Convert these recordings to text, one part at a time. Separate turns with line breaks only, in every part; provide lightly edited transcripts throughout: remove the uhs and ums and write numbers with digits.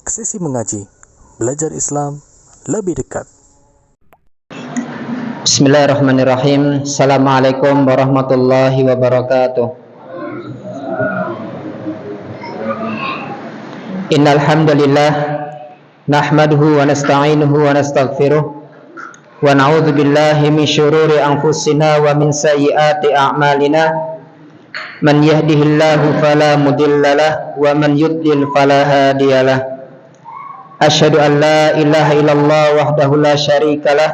Sesi mengaji, belajar Islam lebih dekat.
Bismillahirrahmanirrahim. Assalamualaikum warahmatullahi wabarakatuh. Innal hamdalillah nahmaduhu wa nasta'inuhu wa nastaghfiruh wa na'udzu billahi min syururi anfusina wa min sayyiati a'malina. Man yahdihillahu fala mudhillalah wa man yudlil fala hadiyalah. Asyhadu an la ilaha illallah wahdahu la syarikalah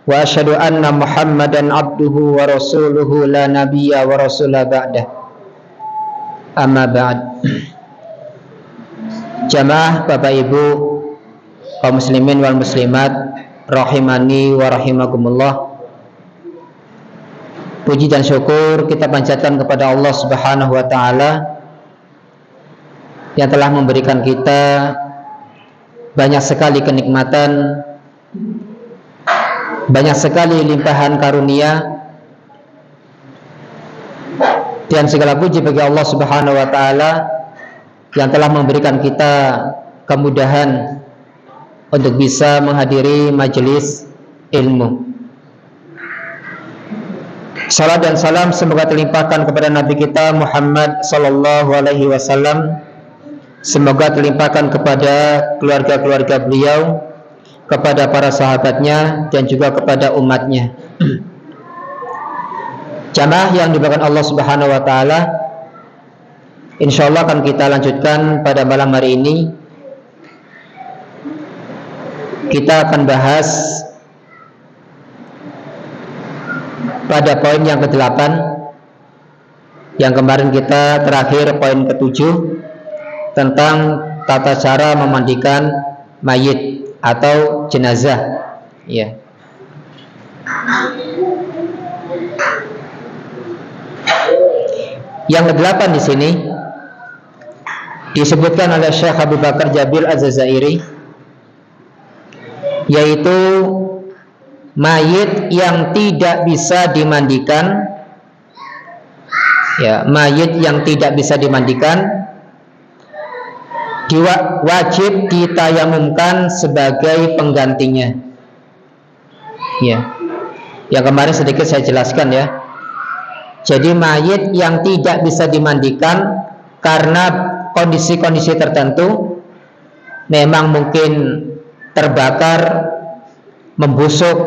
wa asyhadu anna Muhammadan abduhu wa rasuluhu la nabiyya wa rasula ba'dah. Amma ba'd. Jamaah Bapak Ibu kaum muslimin wal muslimat rahimani wa rahimakumullah. Puji dan syukur kita panjatkan kepada Allah Subhanahu wa taala yang telah memberikan kita banyak sekali kenikmatan, banyak sekali limpahan karunia, dan segala puji bagi Allah Subhanahu wa taala yang telah memberikan kita kemudahan untuk bisa menghadiri majelis ilmu. Salam dan salam semoga terlimpahkan kepada Nabi kita Muhammad sallallahu alaihi wasallam. Semoga terlimpahkan kepada keluarga-keluarga beliau, kepada para sahabatnya, dan juga kepada umatnya. Jamaah yang dimuliakan Allah Subhanahu wa taala, insyaallah akan kita lanjutkan pada malam hari ini. Kita akan bahas pada poin yang ke-8, yang kemarin kita terakhir poin ke-7 tentang tata cara memandikan mayit atau jenazah. Ya. Yang ke-8 di sini disebutkan oleh Syekh Abu Bakar Jabil Az-Zazairi, yaitu mayit yang tidak bisa dimandikan. Ya, mayit yang tidak bisa dimandikan wajib ditayamumkan sebagai penggantinya. Ya, yang kemarin sedikit saya jelaskan ya. Jadi mayit yang tidak bisa dimandikan karena kondisi-kondisi tertentu, memang mungkin terbakar, membusuk,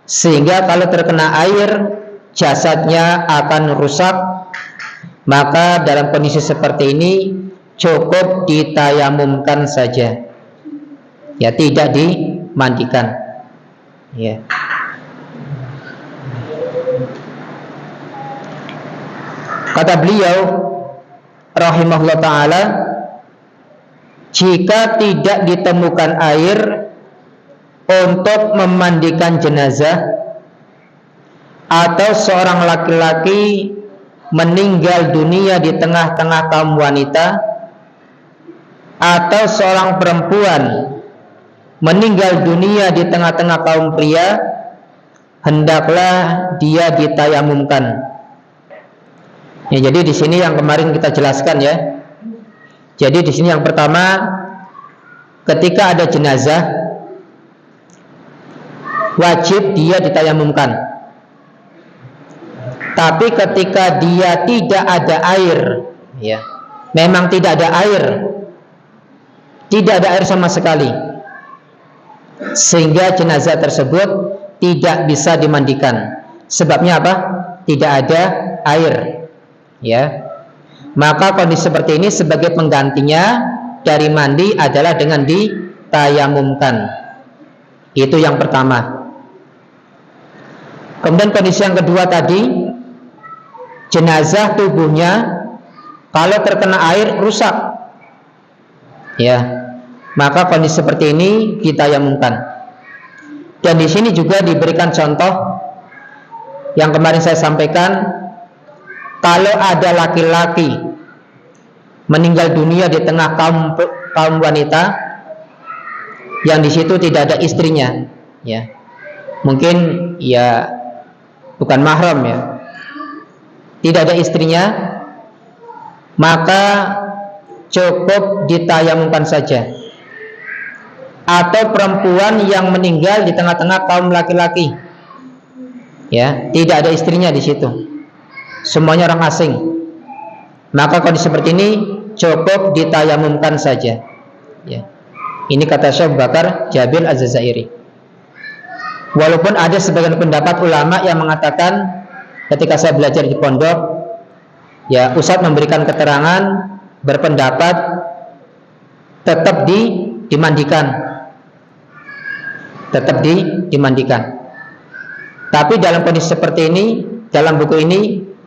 sehingga kalau terkena air jasadnya akan rusak, maka dalam kondisi seperti ini cukup ditayamumkan saja, ya, tidak dimandikan. Ya. Kata beliau rahimahullah ta'ala, jika tidak ditemukan air untuk memandikan jenazah, atau seorang laki-laki meninggal dunia di tengah-tengah kaum wanita, atau seorang perempuan meninggal dunia di tengah-tengah kaum pria, hendaklah dia ditayamumkan. Ya, jadi di sini yang kemarin kita jelaskan ya. Jadi di sini yang pertama, ketika ada jenazah wajib dia ditayamumkan. Tapi ketika dia tidak ada air, ya, memang tidak ada air, tidak ada air sama sekali, sehingga jenazah tersebut tidak bisa dimandikan. Sebabnya apa? Tidak ada air, ya. Maka kondisi seperti ini sebagai penggantinya dari mandi adalah dengan ditayamumkan. Itu yang pertama. Kemudian kondisi yang kedua tadi, jenazah tubuhnya kalau terkena air rusak, ya, maka kondisi seperti ini ditayamumkan. Dan di sini juga diberikan contoh yang kemarin saya sampaikan, kalau ada laki-laki meninggal dunia di tengah kaum wanita, yang di situ tidak ada istrinya, ya, mungkin ya bukan mahram, ya, tidak ada istrinya, maka cukup ditayamumkan saja. atau perempuan yang meninggal di tengah-tengah kaum laki-laki, ya, tidak ada istrinya di situ, semuanya orang asing, maka kondisi seperti ini cukup ditayamumkan saja, ya. Ini kata Syekh Abu Bakar Jabil Az-Zazairi. Walaupun ada sebagian pendapat ulama yang mengatakan, ketika saya belajar di pondok, ya, Ustadz memberikan keterangan, berpendapat tetap dimandikan, tetap dimandikan. Tapi dalam kondisi seperti ini, dalam buku ini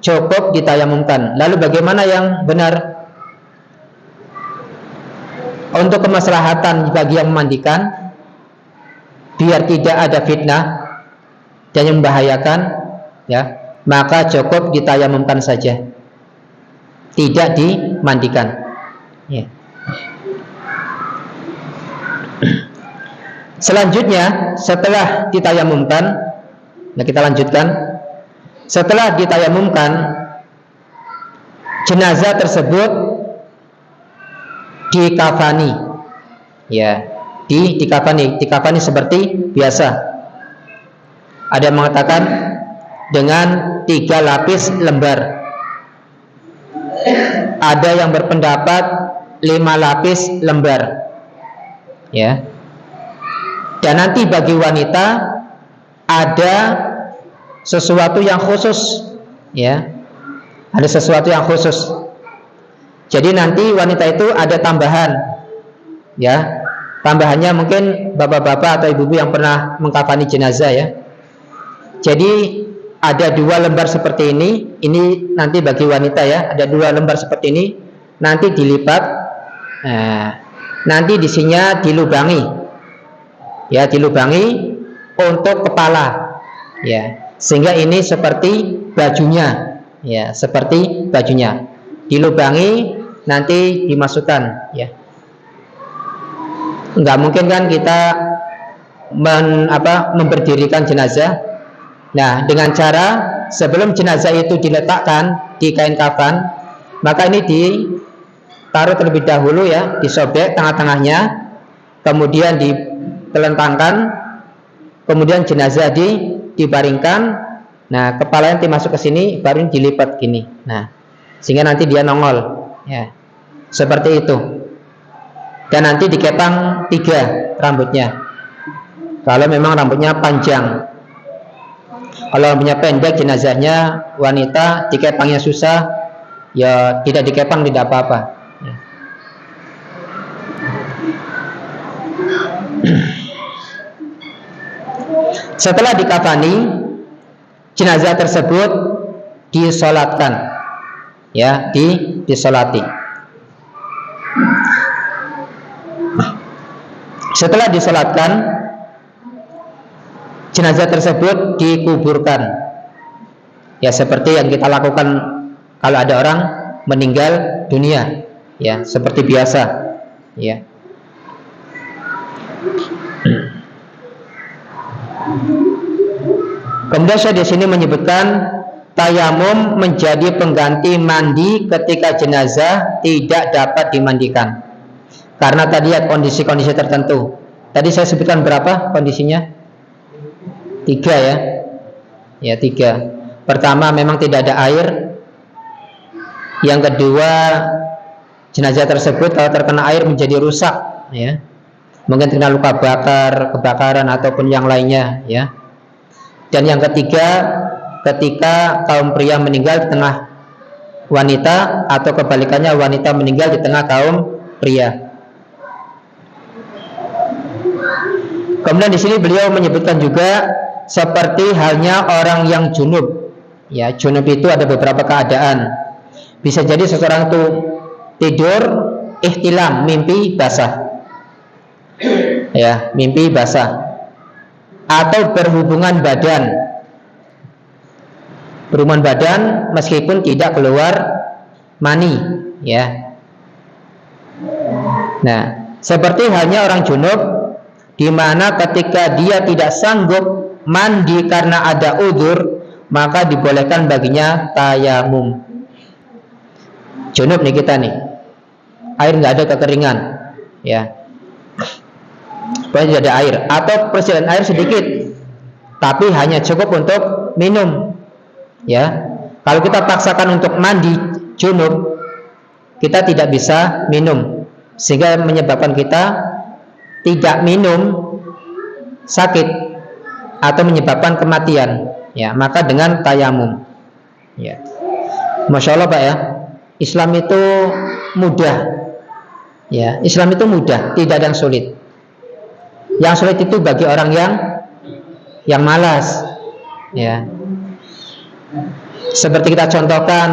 cukup ditayamumkan. Lalu bagaimana yang benar? Untuk kemaslahatan bagi yang memandikan, biar tidak ada fitnah dan yang membahayakan, ya, maka cukup ditayamumkan saja, tidak dimandikan, ya. Selanjutnya, setelah ditayamumkan, nah kita lanjutkan. Setelah ditayamumkan, jenazah tersebut dikafani, ya, dikafani seperti biasa. Ada yang mengatakan dengan 3 lapis lembar, ada yang berpendapat 5 lapis lembar, ya. Dan nanti bagi wanita ada sesuatu yang khusus, ya, ada sesuatu yang khusus. Jadi nanti wanita itu ada tambahan, ya. Tambahannya mungkin bapak-bapak atau ibu-ibu yang pernah mengkafani jenazah, ya. Jadi ada 2 lembar seperti ini nanti bagi wanita, ya. Ada 2 lembar seperti ini, nanti dilipat, nanti isinya dilubangi, ya, dilubangi untuk kepala, ya, sehingga ini seperti bajunya, ya, seperti bajunya, dilubangi, nanti dimasukkan, ya. Enggak mungkin kan kita memberdirikan jenazah. Nah, dengan cara sebelum jenazah itu diletakkan di kain kafan, maka ini ditaruh terlebih dahulu, ya, disobek tengah-tengahnya, kemudian ditelentangkan, kemudian jenazah dibaringkan. Nah, kepalanya nanti masuk ke sini, baru dilipat gini. Nah, sehingga nanti dia nongol, ya, seperti itu. Dan nanti dikepang 3 rambutnya, kalau memang rambutnya panjang. Kalau rambutnya pendek, jenazahnya wanita, dikepangnya susah, ya tidak dikepang, tidak apa-apa, ya. Setelah dikafani, jenazah tersebut disolatkan, ya, disolati. Setelah disolatkan, jenazah tersebut dikuburkan, ya, seperti yang kita lakukan kalau ada orang meninggal dunia, ya, seperti biasa, ya. Kemudian saya di sini menyebutkan tayamum menjadi pengganti mandi ketika jenazah tidak dapat dimandikan. Karena tadi ya kondisi-kondisi tertentu. Tadi saya sebutkan berapa kondisinya? 3, ya. Ya, 3. Pertama, memang tidak ada air. Yang kedua, jenazah tersebut kalau terkena air menjadi rusak, ya. Mungkin terkena luka bakar, kebakaran ataupun yang lainnya, ya. Dan yang ketiga, ketika kaum pria meninggal di tengah wanita, atau kebalikannya wanita meninggal di tengah kaum pria. Kemudian di sini beliau menyebutkan juga seperti halnya orang yang junub, ya. Junub itu ada beberapa keadaan. Bisa jadi seseorang itu tidur ihtilam, mimpi basah, ya, mimpi basah, atau berhubungan badan meskipun tidak keluar mani, ya. Nah, seperti halnya orang junub, di mana ketika dia tidak sanggup mandi karena ada udzur, maka dibolehkan baginya tayamum. Junub nih kita nih, air nggak ada, kekeringan, ya. boleh tidak ada air, atau persediaan air sedikit tapi hanya cukup untuk minum. Ya, kalau kita paksakan untuk mandi junub, kita tidak bisa minum, sehingga menyebabkan kita tidak minum sakit atau menyebabkan kematian. Ya, maka dengan tayamum. Ya, Masya Allah Pak ya, Islam itu mudah. Ya, Islam itu mudah, tidak ada yang sulit. Yang sulit itu bagi orang yang malas. Ya, seperti kita contohkan,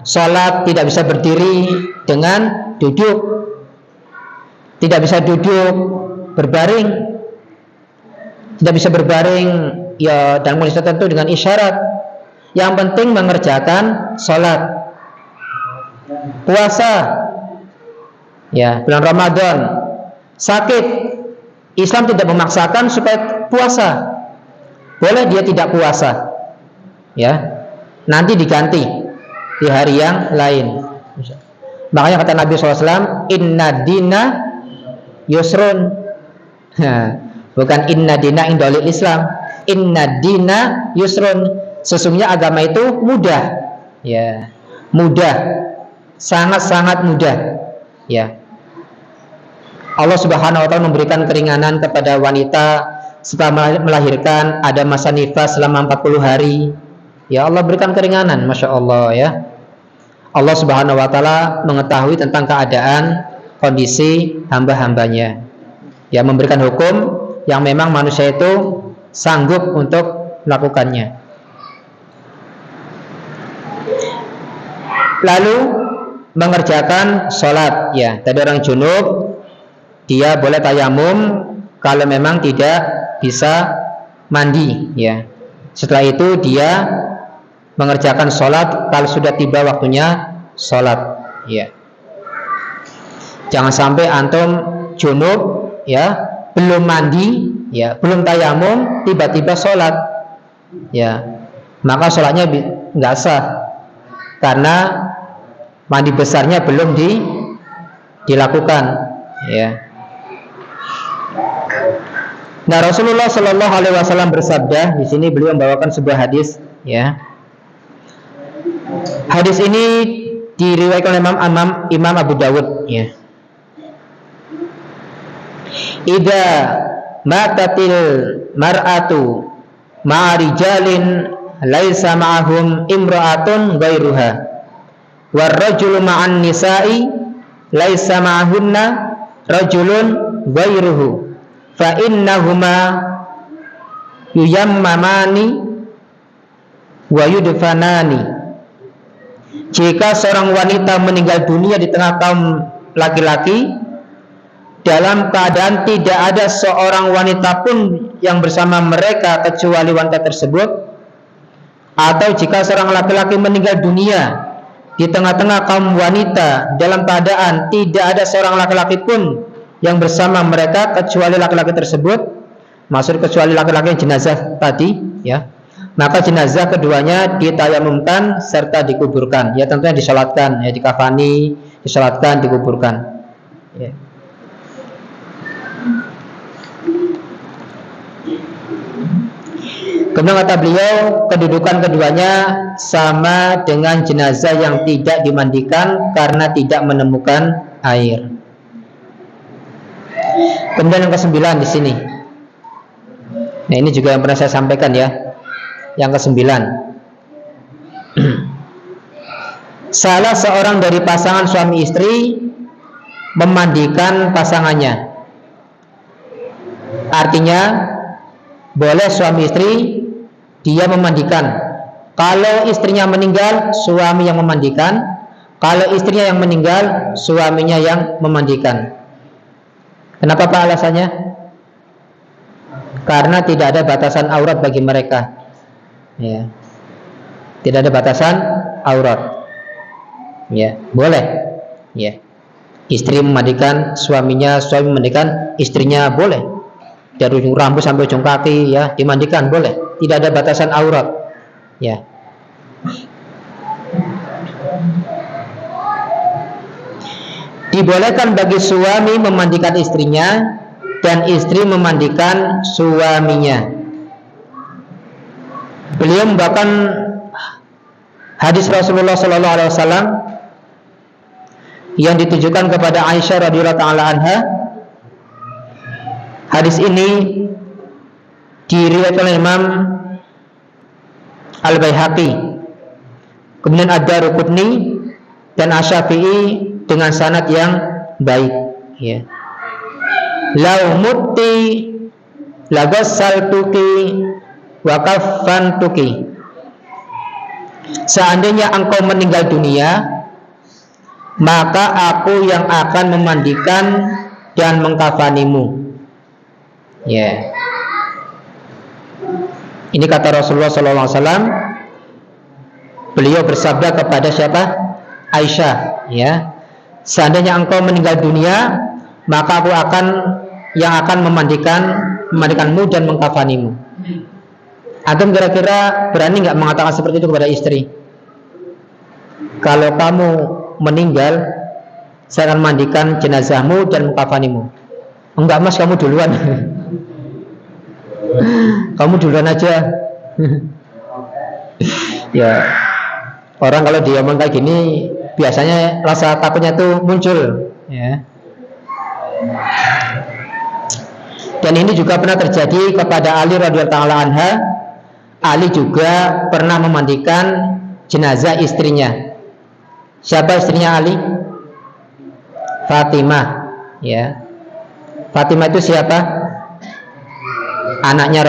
sholat tidak bisa berdiri dengan duduk, tidak bisa duduk berbaring, tidak bisa berbaring ya dalam kondisi tertentu dengan isyarat. Yang penting mengerjakan sholat. Puasa, ya bulan Ramadan, sakit, Islam tidak memaksakan supaya puasa. Boleh dia tidak puasa, ya, nanti diganti di hari yang lain. Makanya kata Nabi SAW, inna dina yusrun. Bukan inna dina indolil Islam, inna dina yusrun. Sesungguhnya agama itu mudah. Ya, mudah, sangat-sangat mudah. Ya, Allah Subhanahu wa ta'ala memberikan keringanan kepada wanita setelah melahirkan, ada masa nifas selama 40 hari. Ya, Allah berikan keringanan, Masya Allah ya. Allah Subhanahu wa ta'ala mengetahui tentang keadaan kondisi hamba-hambanya, ya, memberikan hukum yang memang manusia itu sanggup untuk melakukannya. Lalu mengerjakan sholat, ya, tadi orang junub dia boleh tayamum kalau memang tidak bisa mandi, ya. Setelah itu dia mengerjakan sholat kalau sudah tiba waktunya sholat, ya. Jangan sampai antum junub, ya, belum mandi, ya, belum tayamum, tiba-tiba sholat, ya, maka sholatnya nggak sah karena mandi besarnya belum dilakukan, ya. Nah, Rasulullah Shallallahu Alaihi Wasallam bersabda, di sini beliau membawakan sebuah hadis, ya. Hadis ini diriwayatkan oleh Imam Abu Dawud, ya. Idza matatil mar'atu ma'a rijalin laisa ma'ahum imra'atun ghairuha war rajulu ma'an nisa'i laisa ma'ahunna rajulun ghairuhu fa innahuma yuyammamani wa yudfanani. Jika seorang wanita meninggal dunia di tengah kaum laki-laki dalam keadaan tidak ada seorang wanita pun yang bersama mereka kecuali wanita tersebut, atau jika seorang laki-laki meninggal dunia di tengah-tengah kaum wanita dalam keadaan tidak ada seorang laki-laki pun yang bersama mereka kecuali laki-laki tersebut, maksud kecuali laki-laki yang jenazah tadi, ya, maka jenazah keduanya ditayamumkan serta dikuburkan, ya, tentunya disolatkan, ya, dikafani, disolatkan, dikuburkan, ya. Kemudian kata beliau, kedudukan keduanya sama dengan jenazah yang tidak dimandikan karena tidak menemukan air. Kemudian yang ke-9 di sini. Nah, ini juga yang pernah saya sampaikan, ya. Yang ke-9. Salah seorang dari pasangan suami istri memandikan pasangannya. Artinya boleh suami istri dia memandikan. Kalau istrinya meninggal, suami yang memandikan. Kalau istrinya yang meninggal, suaminya yang memandikan. Kenapa Pak alasannya? Karena tidak ada batasan aurat bagi mereka, ya. Tidak ada batasan aurat, ya, boleh, ya. Istri memandikan suaminya, suami memandikan istrinya, boleh. Dari ujung rambut sampai ujung kaki, ya, dimandikan, boleh. Tidak ada batasan aurat, ya. Dibolehkan bagi suami memandikan istrinya dan istri memandikan suaminya. Beliau membawakan hadis Rasulullah sallallahu alaihi wasallam yang ditujukan kepada Aisyah radhiyallahu taala anha. Hadis ini diriwayatkan oleh Imam Al-Baihaqi, kemudian Ad-Daruqutni dan Asy-Syafi'i dengan sanad yang baik, ya. Lau mutti lagassaltuki wa kaffantuki. Seandainya engkau meninggal dunia, maka aku yang akan memandikan dan mengkafanimu. Ya. Ini kata Rasulullah SAW. Beliau bersabda kepada siapa? Aisyah, ya. Seandainya engkau meninggal dunia, maka aku yang akan memandikanmu dan mengkafanimu. Antum kira-kira berani nggak mengatakan seperti itu kepada istri? Kalau kamu meninggal, saya akan mandikan jenazahmu dan mengkafanimu. Enggak mas, kamu duluan. Kamu duluan aja. Ya, orang kalau dia ngomong kayak gini, biasanya rasa takutnya tuh muncul, ya. Dan ini juga pernah terjadi kepada Ali radhiyallahu anha. Ali juga pernah memandikan jenazah istrinya. Siapa istrinya Ali? Fatimah, ya. Fatimah itu siapa? Anaknya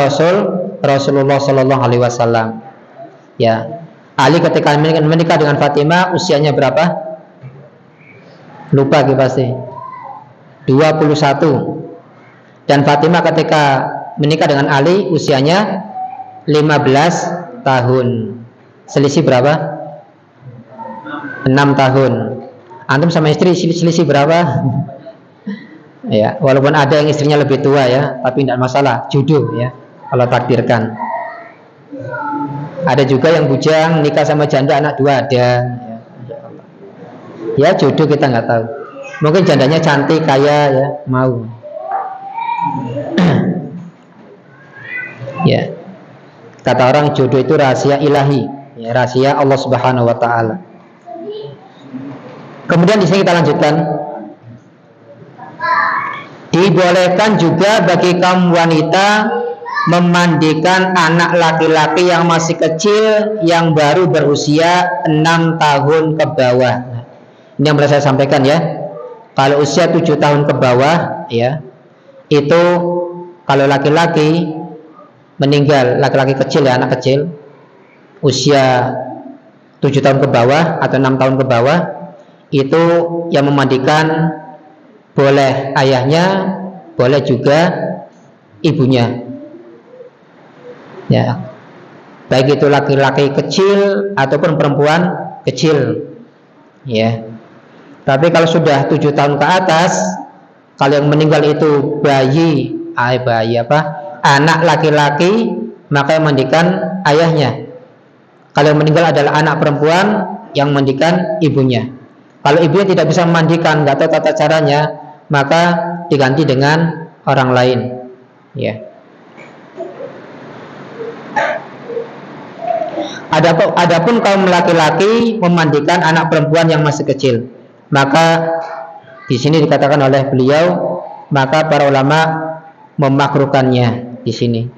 Rasulullah Sallallahu Alaihi Wasallam. Ya, Ali ketika menikah dengan Fatimah usianya berapa? Lupa gitu pasti. 21. Dan Fatimah ketika menikah dengan Ali usianya 15 tahun. Selisih berapa? 6 tahun. Antum sama istri selisih berapa? Ya, walaupun ada yang istrinya lebih tua ya, tapi tidak masalah, jodoh ya, kalau takdirkan. Ada juga yang bujang nikah sama janda anak 2 ada. Ya, jodoh kita nggak tahu. Mungkin jandanya cantik, kaya ya, mau. Ya. Kata orang jodoh itu rahasia ilahi, ya, rahasia Allah Subhanahu wa taala. Kemudian di sini kita lanjutkan. Dibolehkan juga bagi kaum wanita memandikan anak laki-laki yang masih kecil yang baru berusia 6 tahun ke bawah. Ini yang pernah saya sampaikan ya. Kalau usia 7 tahun ke bawah ya, itu kalau laki-laki meninggal, laki-laki kecil ya, anak kecil usia 7 tahun ke bawah atau 6 tahun ke bawah, itu yang memandikan boleh ayahnya, boleh juga ibunya. Ya. Baik itu laki-laki kecil ataupun perempuan kecil. Ya. Tapi kalau sudah 7 tahun ke atas, kalau yang meninggal itu anak laki-laki, maka yang mandikan ayahnya. Kalau yang meninggal adalah anak perempuan, yang mandikan ibunya. Kalau ibunya tidak bisa memandikan, nggak tahu tata caranya, maka diganti dengan orang lain. Ya. Adapun kaum laki-laki memandikan anak perempuan yang masih kecil, maka di sini dikatakan oleh beliau, maka para ulama memakruhkannya di sini.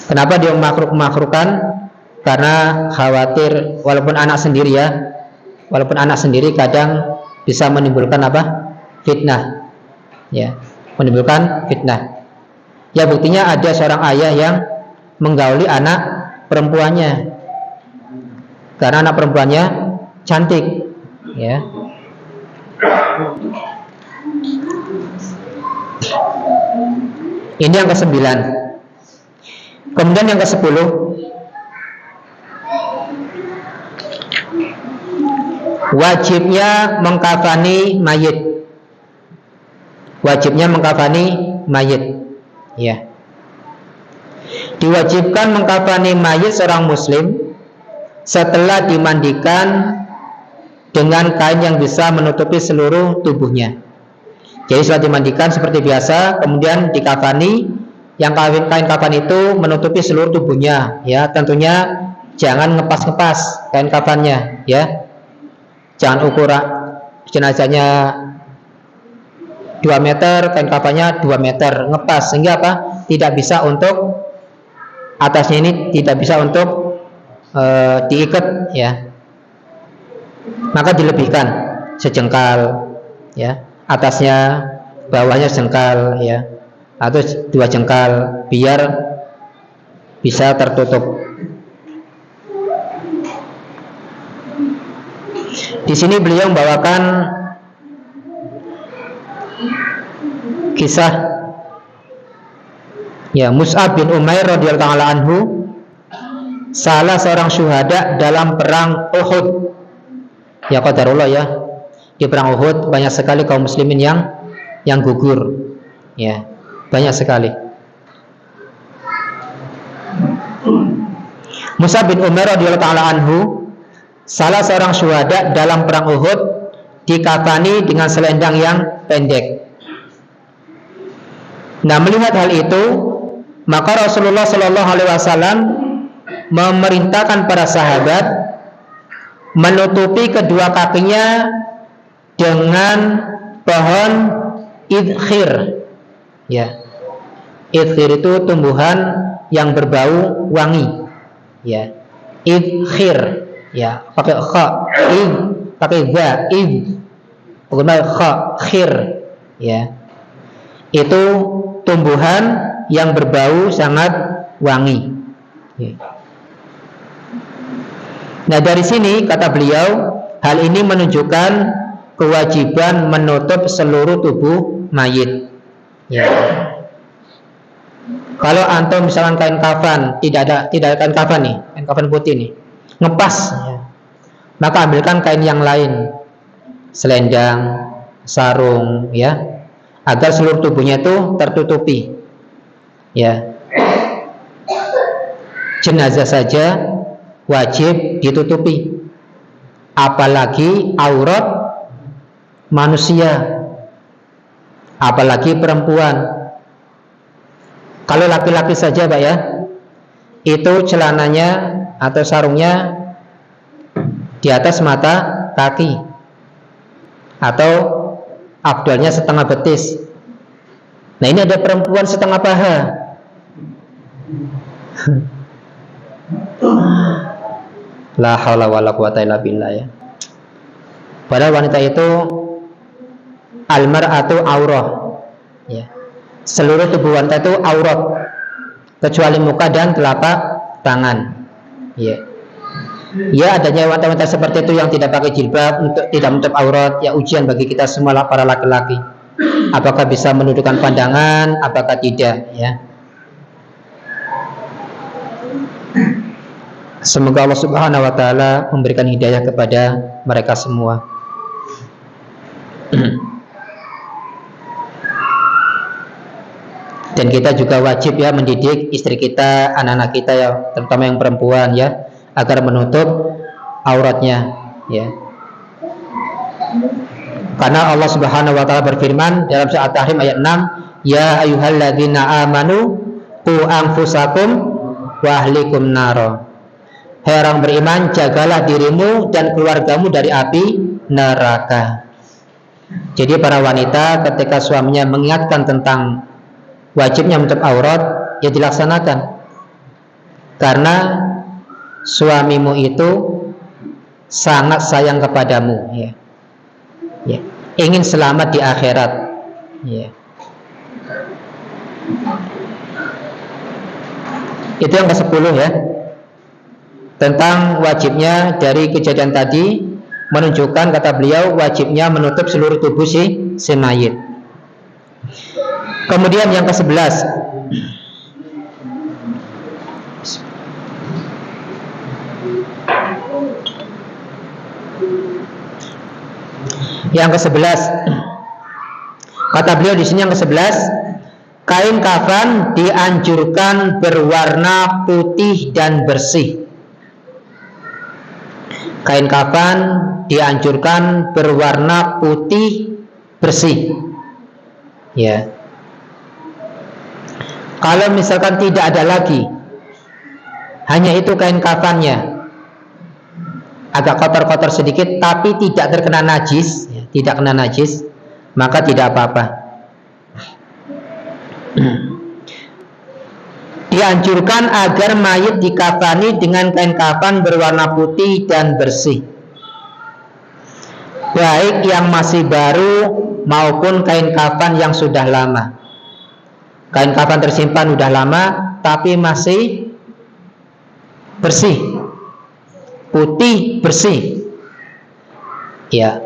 Kenapa dia memakruhkan? Karena khawatir, walaupun anak sendiri ya, walaupun anak sendiri kadang bisa menimbulkan apa? Fitnah, ya, menimbulkan fitnah. Ya buktinya ada seorang ayah yang menggauli anak perempuannya, karena anak perempuannya cantik, ya. Ini yang ke-9. Kemudian yang ke-10, wajibnya mengkafani mayit. Wajibnya mengkafani mayit. Ya. Diwajibkan mengkafani mayit seorang muslim setelah dimandikan dengan kain yang bisa menutupi seluruh tubuhnya. Jadi setelah dimandikan seperti biasa, kemudian dikafani. Yang kain kafan itu menutupi seluruh tubuhnya, ya. Tentunya jangan ngepas-ngepas kain kafannya, ya. Jangan ukuran jenazahnya 2 meter, kain kafannya 2 meter, ngepas sehingga apa? Tidak bisa untuk atasnya ini tidak bisa untuk diikat, ya. Maka dilebihkan sejengkal, ya. Atasnya, bawahnya sejengkal, ya. Atau 2 jengkal biar bisa tertutup. Di sini beliau membawakan kisah, ya, Mus'ab bin Umair radhiyallahu anhu, salah seorang syuhada dalam perang Uhud. Ya qadarullah, ya, di perang Uhud banyak sekali kaum muslimin yang gugur, ya, banyak sekali. Mus'ab bin Umair radhiyallahu anhu, salah seorang syuhada dalam perang Uhud, dikafani dengan selendang yang pendek. Nah, melihat hal itu, maka Rasulullah Shallallahu Alaihi Wasallam memerintahkan para sahabat menutupi kedua kakinya dengan pohon idkhir, ya. Idkhir itu tumbuhan yang berbau wangi, ya. Idkhir, ya, pakai kha, id, pakai za, id, bukan kha, khir, ya. Itu tumbuhan yang berbau sangat wangi, ya. Nah, dari sini kata beliau, hal ini menunjukkan kewajiban menutup seluruh tubuh mayit, ya. Kalau antum misalkan kain kafan, tidak ada kain kafan nih, kain kafan putih nih, ngepas, ya, maka ambilkan kain yang lain, selendang, sarung, ya, agar seluruh tubuhnya itu tertutupi, ya. Jenazah saja wajib ditutupi, apalagi aurat manusia, apalagi perempuan. Kalau laki-laki saja, Pak, ya, itu celananya atau sarungnya di atas mata kaki atau abdalnya setengah betis. Nah, ini ada perempuan setengah paha. La haula wala quwata illa billah, ya. Padahal wanita itu almar'atu aurah, ya. Seluruh tubuh wanita itu aurat kecuali muka dan telapak tangan, ya. Ya, adanya wanita-wanita seperti itu yang tidak pakai jilbab, untuk tidak menutup aurat, ya, ujian bagi kita semua para laki-laki. Apakah bisa menundukkan pandangan, apakah tidak, ya. Semoga Allah Subhanahu wa taala memberikan hidayah kepada mereka semua. Dan kita juga wajib, ya, mendidik istri kita, anak-anak kita, ya, terutama yang perempuan, ya, agar menutup auratnya, ya. Karena Allah Subhanahu wa taala berfirman dalam surat At-Tahrim ayat 6, ya ayyuhalladzina amanu qu anfusakum wa ahlikum naro. Hai orang beriman, jagalah dirimu dan keluargamu dari api neraka. Jadi para wanita ketika suaminya mengingatkan tentang wajibnya menutup aurat, ya, dilaksanakan. Karena suamimu itu sangat sayang kepadamu, ya. Ya, ingin selamat di akhirat, ya. Itu yang ke-10, ya, tentang wajibnya dari kejadian tadi, menunjukkan, kata beliau, wajibnya menutup seluruh tubuh si mayit. Kemudian yang ke-11, kata beliau di sini yang ke-11, kain kafan dianjurkan berwarna putih dan bersih. kain kafan dianjurkan berwarna putih bersih. Ya. Kalau misalkan tidak ada lagi, hanya itu kain kafannya, agak kotor-kotor sedikit, tapi tidak terkena najis, tidak kena najis, maka tidak apa-apa. Dianjurkan agar mayit dikafani dengan kain kafan berwarna putih dan bersih, baik yang masih baru maupun kain kafan yang sudah lama. Kain kafan tersimpan sudah lama tapi masih bersih, putih bersih. Ya,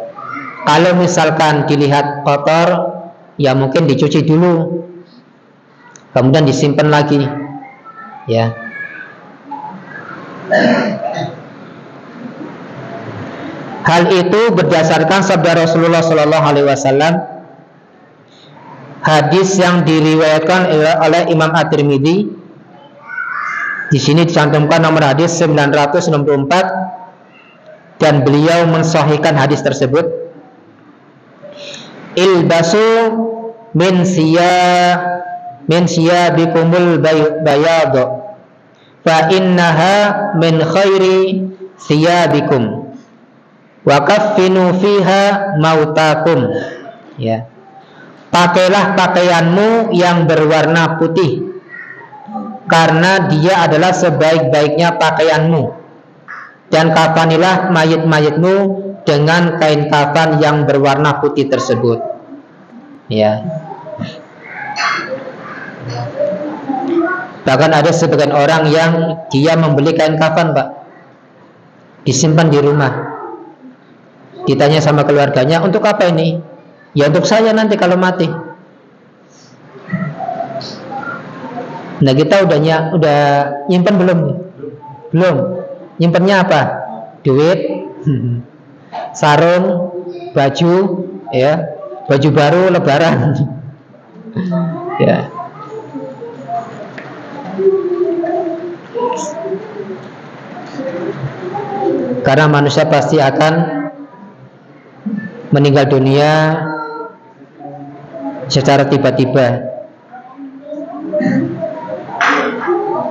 kalau misalkan dilihat kotor, ya mungkin dicuci dulu, kemudian disimpan lagi. Ya. Hal itu berdasarkan sabda Rasulullah Sallallahu Alaihi Wasallam, hadis yang diriwayatkan oleh Imam At-Tirmidzi. Di sini dicantumkan nomor hadis 964 dan beliau mensahihkan hadis tersebut. Ilbasu min siyabikumul bayad fa innaha min khairi siyabikum wa kaffinu fiha mautakum. Ya. Pakailah pakaianmu yang berwarna putih, karena dia adalah sebaik-baiknya pakaianmu, dan kafanilah mayit-mayitmu dengan kain kafan yang berwarna putih tersebut. Ya. Bahkan ada sebagian orang yang dia membeli kain kafan, Pak, disimpan di rumah. Ditanya sama keluarganya, untuk apa ini? Ya untuk saya nanti kalau mati. Nah, kita udah nyimpen belum? Belum. Nyimpennya apa? Duit, sarung, baju, ya, baju baru lebaran. Ya. Karena manusia pasti akan meninggal dunia secara tiba-tiba.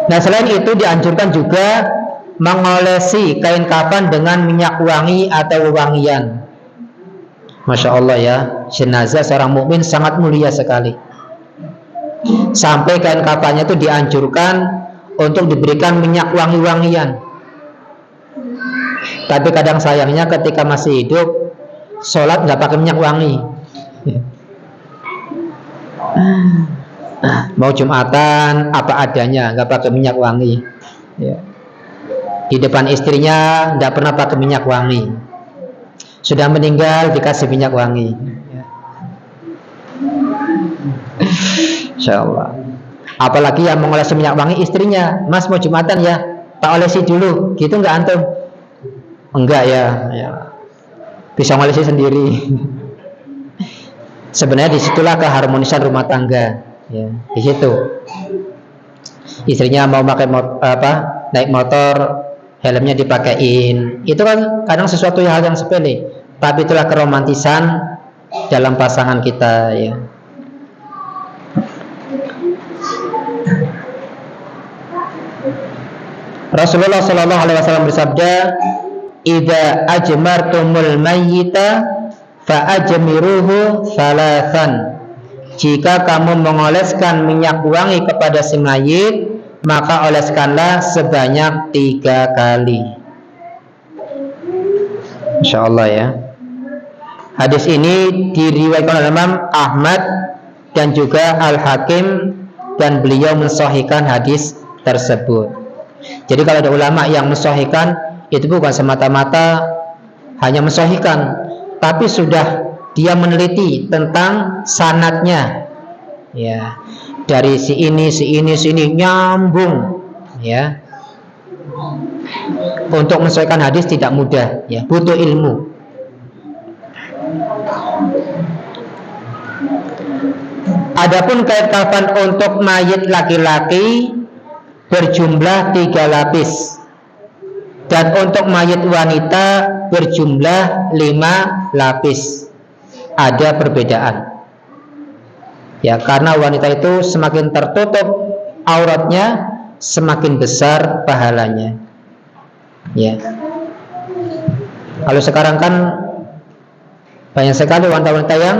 Nah, selain itu dianjurkan juga mengolesi kain kafan dengan minyak wangi atau wewangian. Masya Allah ya, jenazah seorang mukmin sangat mulia sekali. Sampai kain kafannya itu dianjurkan untuk diberikan minyak wangi-wangian. Tapi kadang sayangnya ketika masih hidup, sholat nggak pakai minyak wangi. Mau Jumatan apa adanya, nggak pakai minyak wangi. Ya. Di depan istrinya nggak pernah pakai minyak wangi. Sudah meninggal dikasih minyak wangi. Ya. Insya Allah. Apalagi yang mengolesi minyak wangi istrinya, Mas mau Jumatan ya, tak olesi dulu, gitu nggak antum? Enggak ya. Bisa ngolesi sendiri. Sebenarnya disitulah keharmonisan rumah tangga, ya, di situ. Istrinya mau pakai naik motor, helmnya dipakein. Itu kan kadang sesuatu hal yang sepele, tapi itulah keromantisan dalam pasangan kita, ya. Rasulullah Shallallahu Alaihi Wasallam bersabda, "Idza ajmartumul mayyita fa'ajmiruhu thalathan." Jika kamu mengoleskan minyak wangi kepada si mayit, maka oleskanlah sebanyak 3 kali. Insyaallah ya. Hadis ini diriwayatkan oleh Imam Ahmad dan juga Al-Hakim, dan beliau mensahihkan hadis tersebut. Jadi kalau ada ulama yang mensahihkan, itu bukan semata-mata hanya mensahihkan, tapi sudah dia meneliti tentang sanadnya, ya, dari si ini nyambung, ya. Untuk mensahihkan hadis tidak mudah, ya, butuh ilmu. Adapun kain kafan untuk mayit laki-laki berjumlah 3 lapis, Dan untuk mayit wanita berjumlah 5 lapis. Ada perbedaan. Ya, karena wanita itu semakin tertutup auratnya, semakin besar pahalanya. Ya. Kalau sekarang kan banyak sekali wanita-wanita yang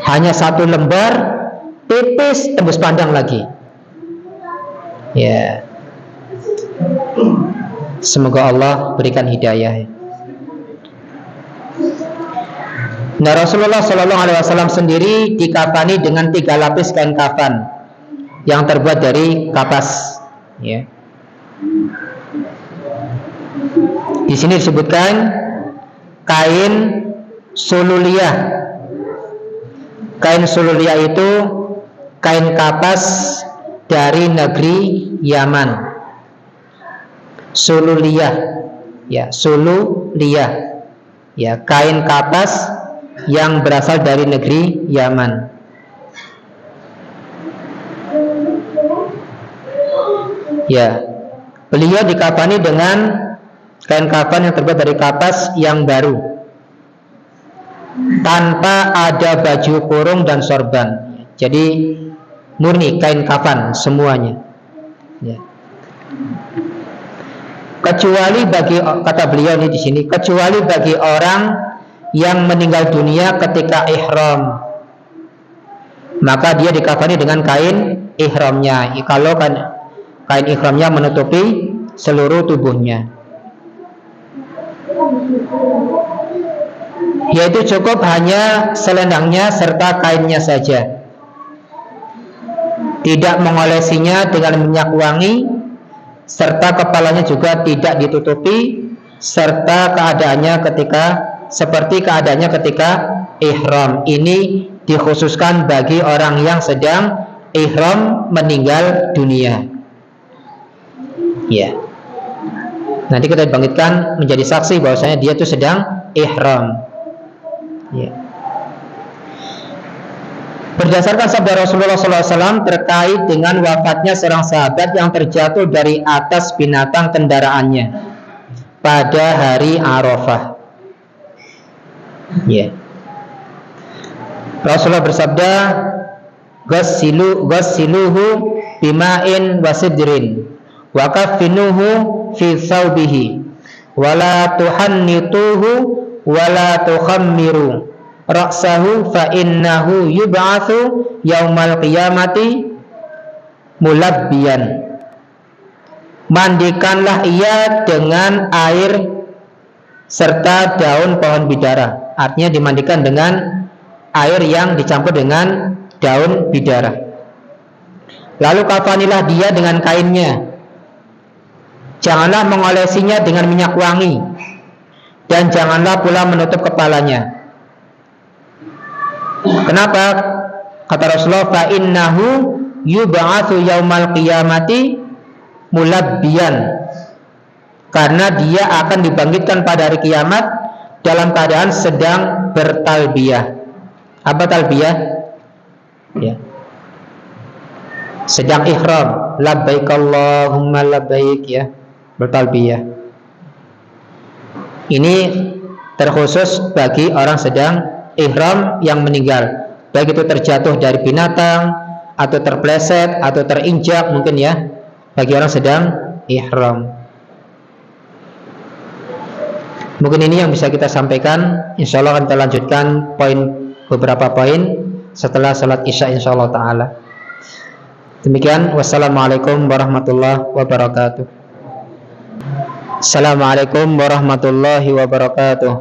hanya 1 lembar, tipis, tembus pandang lagi. Ya. Semoga Allah berikan hidayah. Nah, Rasulullah Shallallahu Alaihi Wasallam sendiri dikafani dengan 3 lapis kain kafan yang terbuat dari kapas. Ya. Di sini disebutkan kain sululiyah. Kain sululiyah itu kain kapas dari negeri Yaman. Sululiyah, ya, sululiyah, ya, kain kapas yang berasal dari negeri Yaman. Ya, beliau dikafani dengan kain kafan yang terbuat dari kapas yang baru, tanpa ada baju kurung dan sorban. Jadi murni kain kafan semuanya. Ya. Kecuali bagi, kata beliau ini di sini, kecuali bagi orang yang meninggal dunia ketika ihram, maka dia dikafani dengan kain ihramnya. Kalau kan kain ihramnya menutupi seluruh tubuhnya, yaitu cukup hanya selendangnya serta kainnya saja, tidak mengolesinya dengan minyak wangi, serta kepalanya juga tidak ditutupi, serta keadaannya seperti keadaannya ketika ihram. Ini dikhususkan bagi orang yang sedang ihram meninggal dunia. Ya. Nanti kita dibangkitkan menjadi saksi bahwasanya dia itu sedang ihram. Ya. Berdasarkan sabda Rasulullah SAW terkait dengan wafatnya seorang sahabat yang terjatuh dari atas binatang kendaraannya pada hari Arafah. Ya. Rasulullah bersabda, "Ghassiluhu bima'in wasidrin wa kaffinuhu fi thawbihi wa la tuhannituhu wa la tukhammiru ra'sahu fa innahu yub'atsu yaumal qiyamati mulabbiyan." Mandikanlah ia dengan air serta daun pohon bidara. Artinya dimandikan dengan air yang dicampur dengan daun bidara. Lalu kafanilah dia dengan kainnya. Janganlah mengolesinya dengan minyak wangi, dan janganlah pula menutup kepalanya. Kenapa? Kata Rasulullah, fa innahu yub'atsu yaumal qiyamati mulabbiyan. Karena dia akan dibangkitkan pada hari kiamat dalam keadaan sedang bertalbiyah. Apa talbiyah? Ya. Sedang ihram, labbaik Allahumma labbaik, ya, bertalbiyah. Ini terkhusus bagi orang sedang ihram yang meninggal, baik itu terjatuh dari binatang atau terpleset atau terinjak mungkin, ya, bagi orang sedang ihram. Mungkin ini yang bisa kita sampaikan. Insya Allah akan kita lanjutkan beberapa poin setelah salat isya insyaallah ta'ala. Demikian, wassalamualaikum warahmatullahi wabarakatuh. Assalamualaikum warahmatullahi wabarakatuh.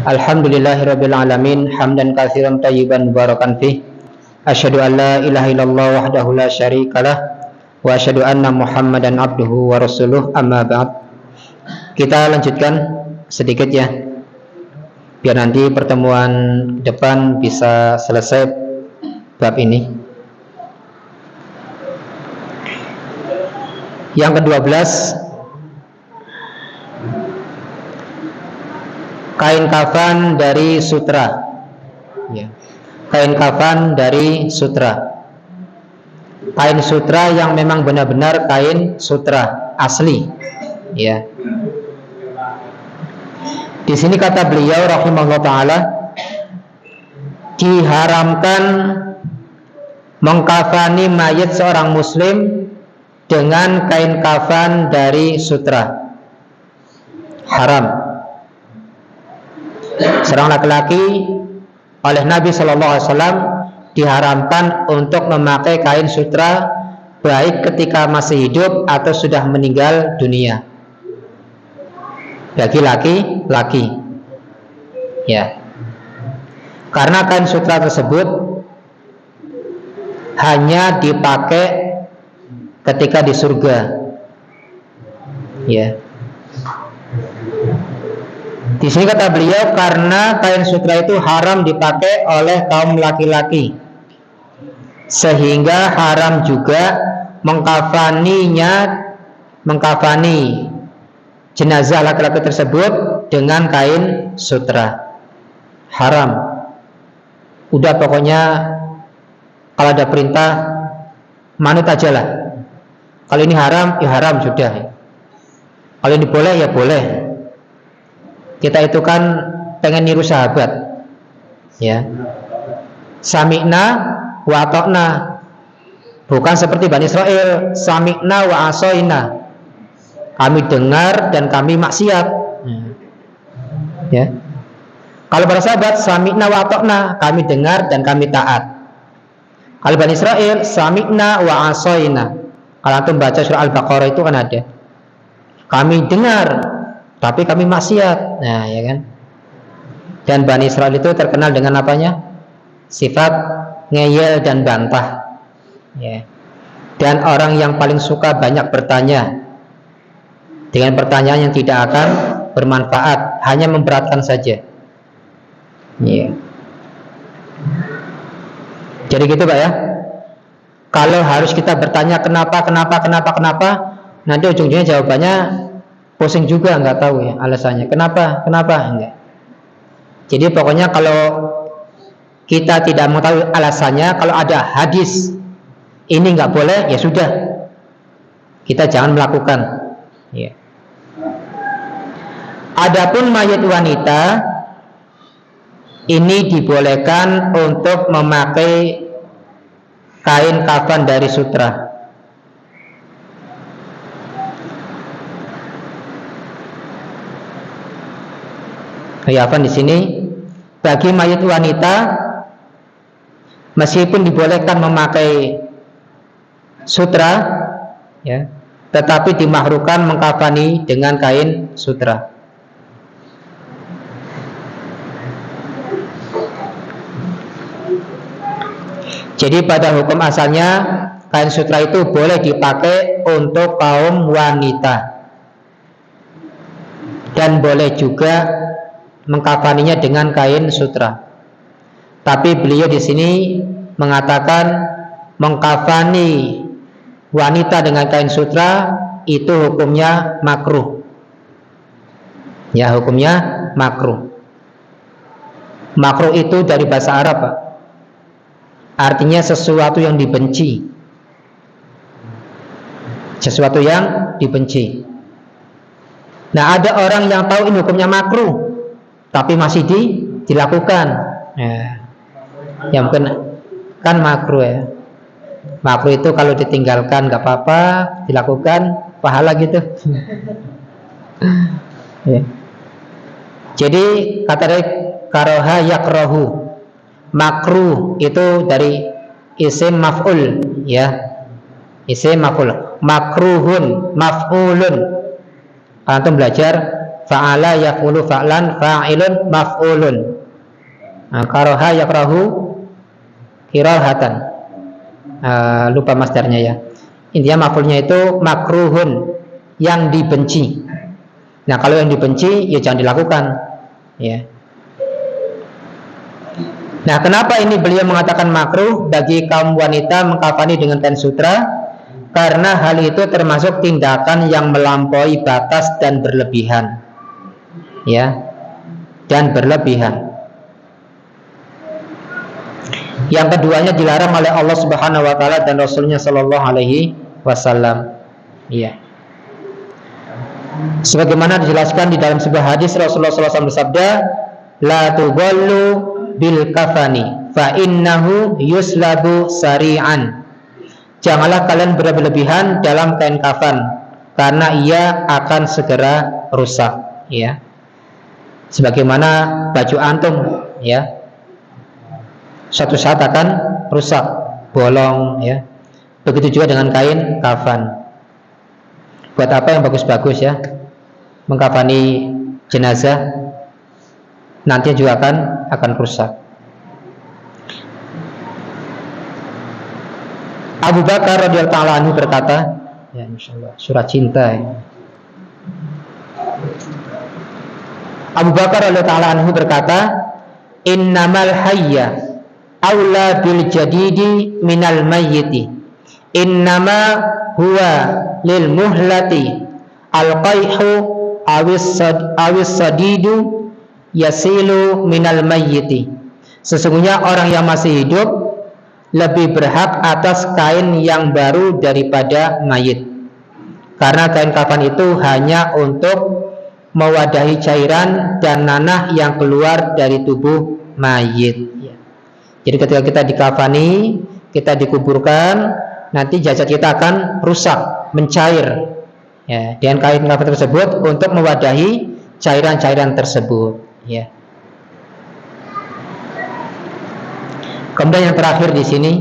Alhamdulillahirabbil alamin, hamdan katsiran thayyiban mubarakan fih. Asyhadu an la ilaha illallah wahdahu la syarikalah wa asyhadu anna Muhammadan abduhu wa rasuluh, amma ba'd. Kita lanjutkan sedikit, ya, biar nanti pertemuan depan bisa selesai bab ini. Yang ke-12, kain kafan dari sutra. Ya. Kain kafan dari sutra. kain sutra yang memang benar-benar kain sutra asli, ya. Di sini kata beliau rahimahullah taala, diharamkan mengkafani mayit seorang muslim dengan kain kafan dari sutra. Haram. Seorang laki-laki oleh Nabi SAW diharamkan untuk memakai kain sutra, baik ketika masih hidup atau sudah meninggal dunia, bagi laki-laki, ya. Karena kain sutra tersebut hanya dipakai ketika di surga, ya. Di sini kata beliau, karena kain sutra itu haram dipakai oleh kaum laki-laki, sehingga haram juga mengkafani jenazah laki-laki tersebut dengan kain sutra. Haram. Udah pokoknya kalau ada perintah manut aja lah. Kalau ini haram, ya haram sudah. Kalau ini boleh, ya boleh. Kita itu kan pengen niru sahabat, ya. Sami'na wa ata'na, bukan seperti Bani Israel, sami'na wa asoina, kami dengar dan kami maksiat, ya. Kalau para sahabat, sami'na wa ata'na, kami dengar dan kami taat. Kalau Bani Israel, sami'na wa asoina. Kalau antum baca surah Al-Baqarah itu kan ada, kami dengar tapi kami maksiat. Nah, ya kan. Dan Bani Israel itu terkenal dengan apanya? Sifat ngeyel dan bantah, ya. Dan orang yang paling suka banyak bertanya dengan pertanyaan yang tidak akan bermanfaat, hanya memberatkan saja, ya. Jadi gitu Pak ya. Kalau harus kita bertanya kenapa, nanti ujung-ujungnya jawabannya pusing juga, nggak tahu ya alasannya. Kenapa, enggak. Jadi pokoknya kalau kita tidak mau tahu alasannya, kalau ada hadis ini nggak boleh, ya sudah, kita jangan melakukan, ya. Adapun mayat wanita ini dibolehkan untuk memakai kain kafan dari sutra. Kafan di sini bagi mayat wanita, meskipun dibolehkan memakai sutra, ya, tetapi dimahrukan mengkafani dengan kain sutra. Jadi pada hukum asalnya kain sutra itu boleh dipakai untuk kaum wanita dan boleh juga mengkafaninya dengan kain sutra. Tapi beliau di sini mengatakan mengkafani wanita dengan kain sutra itu hukumnya makruh. Ya, hukumnya makruh. Makruh itu dari bahasa Arab, Pak. Artinya sesuatu yang dibenci. Sesuatu yang dibenci. Nah, ada orang yang tahu ini hukumnya makruh tapi masih dilakukan. Ya mungkin kan makruh ya. Makruh itu kalau ditinggalkan nggak apa-apa, dilakukan pahala gitu. Ya. Jadi kata dari karoha yakrahu, makruh itu dari isim maf'ul, ya. Isim maf'ul. Makruhun, maf'ulun. Antum belajar fa'ala yaqulu fa'lan fa'ilun maf'ulun. Nah, karoha yakrahu kirahatan. Lupa masdarnya ya. Intinya maf'ulnya itu makruhun, yang dibenci. Nah, kalau yang dibenci ya jangan dilakukan, ya. Nah, kenapa ini beliau mengatakan makruh bagi kaum wanita mengkafani dengan kain sutra? Karena hal itu termasuk tindakan yang melampaui batas dan berlebihan, ya, dan berlebihan. Yang keduanya dilarang oleh Allah Subhanahu wa taala dan Rasulnya sallallahu alaihi wasallam. Iya. Sebagaimana dijelaskan di dalam sebuah hadis, Rasulullah SAW bersabda, "La tughallu bil kafani fa innahu yuslabu sari'an." Janganlah kalian berlebihan dalam kain kafan karena ia akan segera rusak, ya. Sebagaimana baju antum, ya, suatu saat akan rusak, bolong, ya. Begitu juga dengan kain kafan. Buat apa yang bagus-bagus, ya, mengkafani jenazah nanti juga akan rusak. Abu Bakar radhiyallahu anhu berkata, ya insyaallah surat cinta, ya. Abu Bakar radhiyallahu anhu berkata, "Innamal hayya aula bil jadidi minal mayyiti. Innama huwa lil muhlati al-qayhu awis sadidu yasilu minal mayyiti." Sesungguhnya orang yang masih hidup lebih berhak atas kain yang baru daripada mayit, karena kain kafan itu hanya untuk mewadahi cairan dan nanah yang keluar dari tubuh mayit. Jadi ketika kita dikafani, kita dikuburkan, nanti jasad kita akan rusak, mencair, ya, dengan kain kafan tersebut untuk mewadahi cairan-cairan tersebut, ya. Kemudian yang terakhir di sini,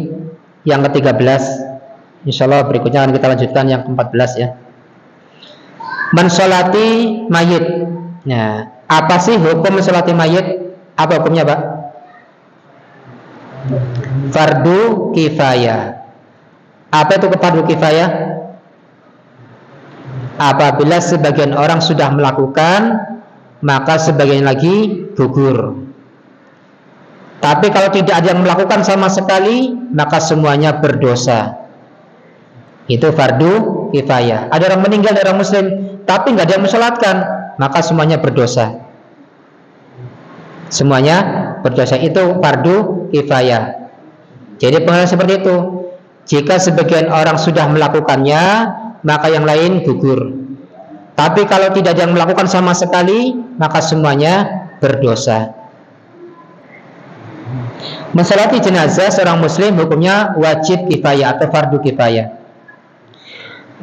yang ke-13, insyaallah berikutnya akan kita lanjutkan yang ke-14, ya. Mensolati mayit. Nah, apa sih hukum mensolati mayit? Apa hukumnya, Pak? Fardu kifayah. Apa itu fardu kifayah? Apabila sebagian orang sudah melakukan, maka sebagian lagi gugur. Tapi kalau tidak ada yang melakukan sama sekali, maka semuanya berdosa. Itu fardu kifayah. Ada orang meninggal dari orang muslim, tapi nggak ada yang mensolatkan, maka semuanya berdosa. Semuanya berdosa. Itu fardu kifayah. Jadi pengertian seperti itu. Jika sebagian orang sudah melakukannya, maka yang lain gugur. Tapi kalau tidak ada yang melakukan sama sekali, maka semuanya berdosa. Mensolati jenazah seorang muslim hukumnya wajib kifayah atau fardu kifayah.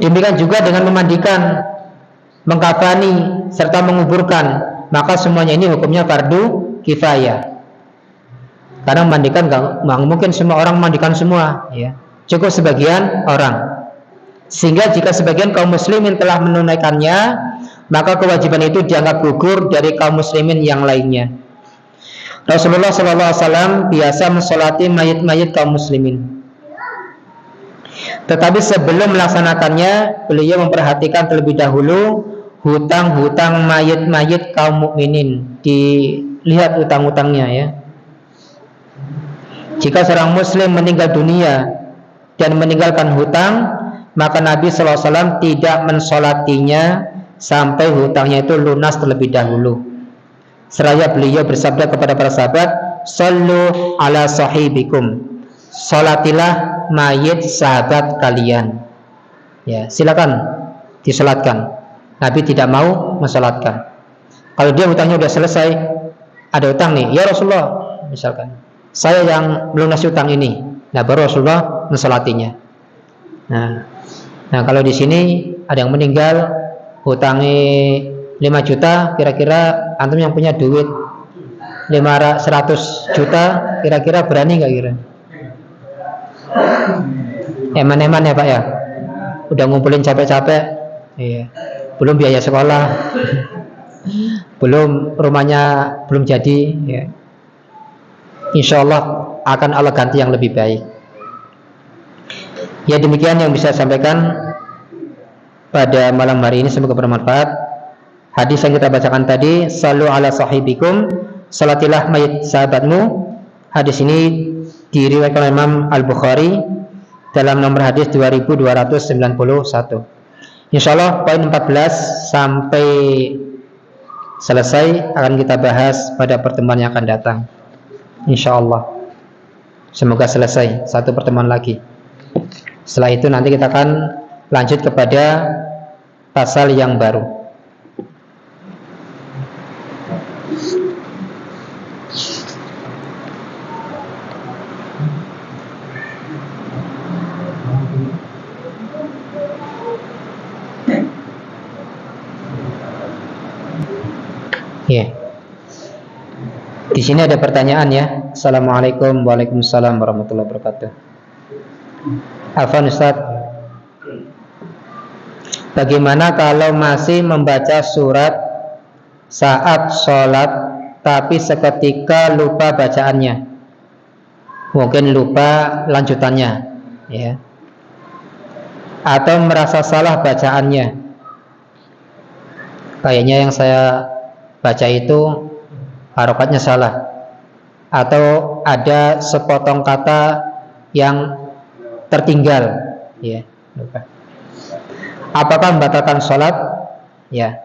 Demikian juga dengan memandikan, mengkafani, serta menguburkan, maka semuanya ini hukumnya fardu kifayah. Karena memandikan nggak mungkin semua orang memandikan semua, ya. Cukup sebagian orang. Sehingga jika sebagian kaum muslimin telah menunaikannya, maka kewajiban itu dianggap gugur dari kaum muslimin yang lainnya. Rasulullah SAW biasa mensolati mayit-mayit kaum muslimin. Tetapi sebelum melaksanakannya, beliau memperhatikan terlebih dahulu hutang-hutang mayit-mayit kaum mukminin. Dilihat hutang-hutangnya, ya. Jika seorang muslim meninggal dunia dan meninggalkan hutang, maka Nabi SAW tidak mensolatinya sampai hutangnya itu lunas terlebih dahulu. Seraya beliau bersabda kepada para sahabat, "Shallu ala sahibikum." Salatilah mayit sahabat kalian. Ya, silakan disolatkan. Nabi tidak mau mensolatkan. Kalau dia hutangnya sudah selesai, ada hutang nih, ya Rasulullah, misalkan, saya yang melunasi hutang ini. Nah, baru Rasulullah mensolatinya. Nah, kalau di sini ada yang meninggal, hutangnya 5 juta, kira-kira antum yang punya duit 100 juta, kira-kira berani nggak kira? Eman-eman ya Pak ya, udah ngumpulin capek-capek, iya. Belum biaya sekolah, belum rumahnya belum jadi, ya. Insya Allah akan Allah ganti yang lebih baik. Ya, demikian yang bisa saya sampaikan pada malam hari ini, semoga bermanfaat. Hadis yang kita bacakan tadi, "Shallu ala sahibikum," salatilah mayit sahabatmu. Hadis ini diriwayatkan oleh Imam Al-Bukhari dalam nomor hadis 2291. Insyaallah poin 14 sampai selesai akan kita bahas pada pertemuan yang akan datang, insyaallah. Semoga selesai satu pertemuan lagi. Setelah itu nanti kita akan lanjut kepada pasal yang baru. Ya. Di sini ada pertanyaan ya. Assalamualaikum, waalaikumsalam warahmatullahi wabarakatuh. Afwan Ustaz, bagaimana kalau masih membaca surat saat sholat tapi seketika lupa bacaannya, mungkin lupa lanjutannya, ya, atau merasa salah bacaannya? Kayaknya yang saya baca itu harokatnya salah, atau ada sepotong kata yang tertinggal, ya, lupa. Apakah membatalkan sholat? Ya.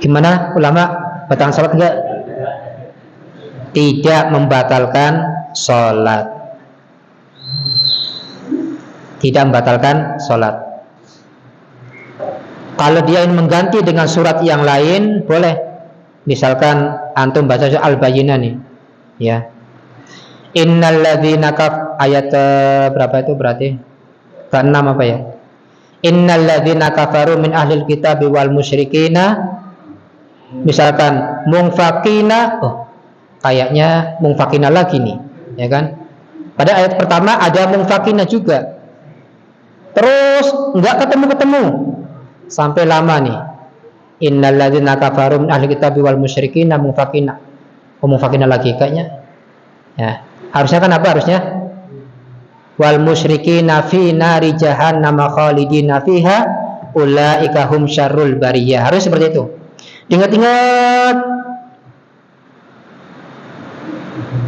Gimana ulama, batalkan sholat enggak? Tidak membatalkan sholat. Tidak membatalkan sholat. Kalau dia ingin mengganti dengan surat yang lain, boleh. Misalkan antum baca Al-Bayyinah nih, ya. Innal ladzina ayat berapa itu berarti? Ke-6 apa ya? Innal ladzina kafaru min ahlil kitabi wal musyrikina, misalkan munfakina, kayaknya munfakina lagi nih, ya kan? Pada ayat pertama ada munfakina juga. Terus enggak ketemu-ketemu sampai lama nih. Innal ladzina kafaru min ahli kitabi wal musyrikina munfakina. Munfakina lagi kayaknya. Ya, harusnya kan apa harusnya? Wal musyrikina fi nari jahannam khalidina fiha ulaika hum syarrul bariyah. Harus seperti itu. Ingat-ingat.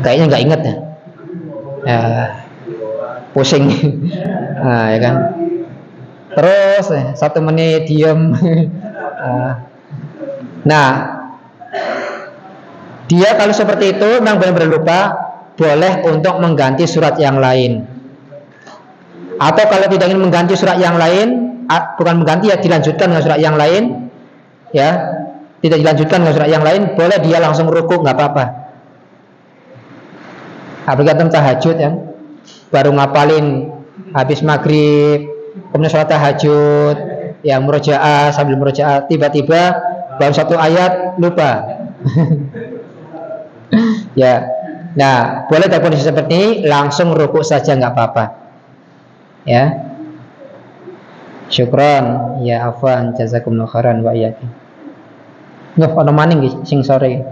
Kayaknya enggak ingat ya. Pusing. Nah, ya kan? Terus 1 menit diam. Nah, dia kalau seperti itu memang benar-benar lupa, boleh untuk mengganti surat yang lain. Atau kalau tidak ingin mengganti surat yang lain, bukan mengganti ya, dilanjutkan dengan surat yang lain, ya, tidak dilanjutkan dengan surat yang lain, boleh dia langsung rukuk, nggak apa-apa. Apalagi tahajud ya, baru ngapalin habis maghrib, kemudian sholat tahajud, ya, murojaah, sambil murojaah tiba-tiba baru 1 ayat lupa. Ya, nah, boleh dalam kondisi seperti ini langsung rukuk saja, nggak apa-apa. Ya, syukron, ya, afwan, jazakumullah khairan wa iyyakum. Nggih, ono maning sing sore.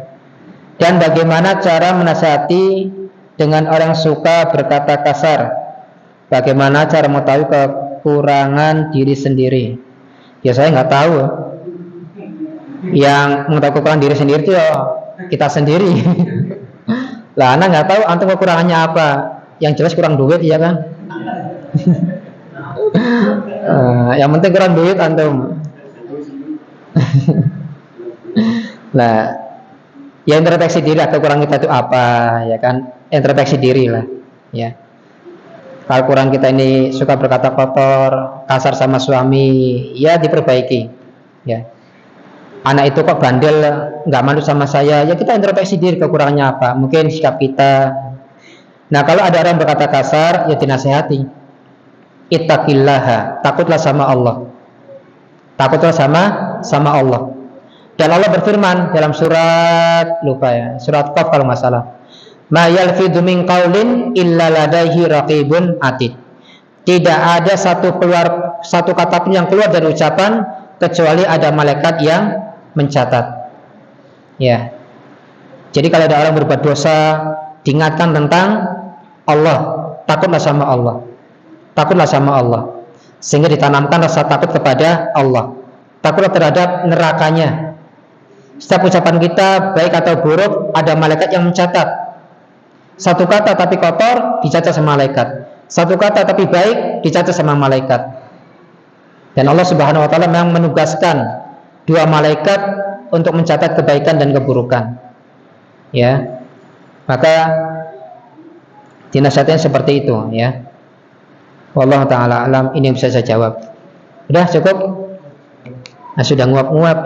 Dan bagaimana cara menasihati dengan orang suka berkata kasar? Bagaimana cara mengetahui kekurangan diri sendiri? Ya, saya nggak tahu. Yang mengetahui kekurangan diri sendiri itu ya kita sendiri. Lah, anak nggak tahu antum kekurangannya apa. Yang jelas kurang duit, ya kan? Yang penting kurang duit antum. Nah, ya introspeksi diri, kekurangan kita itu apa, ya kan? Introspeksi diri lah, ya. Kalau kurang kita ini suka berkata kotor, kasar sama suami, ya diperbaiki, ya. Anak itu kok bandel, nggak malu sama saya, ya kita introspeksi diri kekurangannya apa, mungkin sikap kita. Nah, kalau ada orang berkata kasar, ya dinasihati. Ittaqillaha, takutlah sama Allah. Takutlah sama Allah. Dan Allah berfirman dalam surat, lupa ya, surat Qaf kalau nggak salah. Ma yalfidhu min qaulin illa ladaihi raqibun atid. Tidak ada satu kata pun yang keluar dari ucapan kecuali ada malaikat yang mencatat. Ya. Jadi kalau ada orang berbuat dosa, diingatkan tentang Allah, takutlah sama Allah. Takutlah sama Allah. Sehingga ditanamkan rasa takut kepada Allah. Takutlah terhadap nerakanya. Setiap ucapan kita, baik atau buruk, ada malaikat yang mencatat. Satu kata tapi kotor, dicatat sama malaikat. Satu kata tapi baik, dicatat sama malaikat. Dan Allah Subhanahu wa ta'ala memang menugaskan 2 malaikat untuk mencatat kebaikan dan keburukan. Ya. Maka dinasihatkan seperti itu ya. Wallahu taala alam, ini yang bisa saya jawab. Udah cukup? Nah, sudah nguap-nguap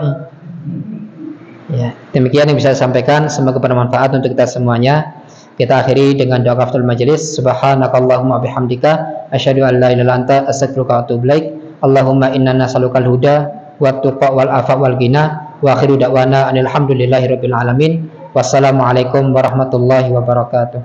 ya. Demikian yang bisa saya sampaikan, semoga bermanfaat untuk kita semuanya. Kita akhiri dengan doa kafaratul majelis. Subhanakallahumma bihamdika asyhadu an la ilaha illa anta astaghfiruka wa atubu ilaik. Allahumma inna nas'alukal huda wat tuqa wal afa wal ghina wa akhiru da'wana alhamdulillahi rabbil alamin. Wassalamualaikum warahmatullahi wabarakatuh.